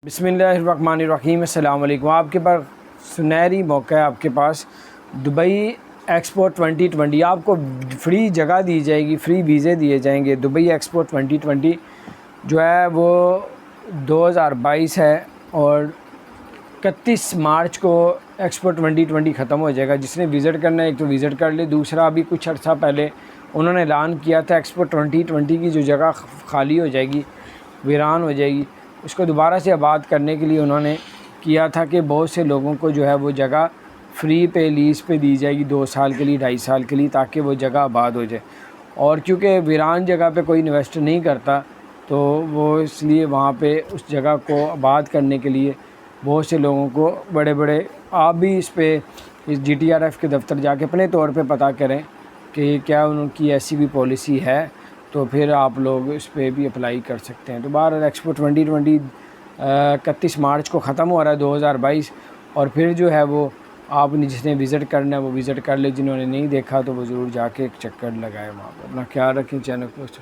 بسم اللہ الرحمن الرحیم۔ السلام علیکم۔ آپ کے پاس سنہری موقع ہے، آپ کے پاس دبئی ایکسپو 2020، آپ کو فری جگہ دی جائے گی، فری ویزے دیے جائیں گے۔ دبئی ایکسپو 2020 جو ہے وہ 2022 ہے اور 31 مارچ کو ایکسپو 2020 ختم ہو جائے گا۔ جس نے وزٹ کرنا ہے ایک تو وزٹ کر لے، دوسرا ابھی کچھ عرصہ پہلے انہوں نے اعلان کیا تھا ایکسپو 2020 کی جو جگہ خالی ہو جائے گی، ویران ہو جائے گی، اس کو دوبارہ سے آباد کرنے کے لیے انہوں نے کیا تھا کہ بہت سے لوگوں کو جو ہے وہ جگہ فری پہ لیز پہ دی جائے گی 2 سال کے لیے، 2.5 سال کے لیے، تاکہ وہ جگہ آباد ہو جائے۔ اور کیونکہ ویران جگہ پہ کوئی انویسٹ نہیں کرتا تو وہ اس لیے وہاں پہ اس جگہ کو آباد کرنے کے لیے بہت سے لوگوں کو بڑے آپ بھی اس پہ اس GTRF کے دفتر جا کے اپنے طور پہ پتہ کریں کہ کیا ان کی ایسی بھی پالیسی ہے، تو پھر آپ لوگ اس پہ بھی اپلائی کر سکتے ہیں۔ تو باہر ایکسپو 2020 31 مارچ کو ختم ہو رہا ہے 2022، اور پھر جو ہے وہ آپ نے جس نے وزٹ کرنا ہے وہ وزٹ کر لے، جنہوں نے نہیں دیکھا تو وہ ضرور جا کے ایک چکر لگائے وہاں پر۔ اپنا خیال رکھیں، چینل کو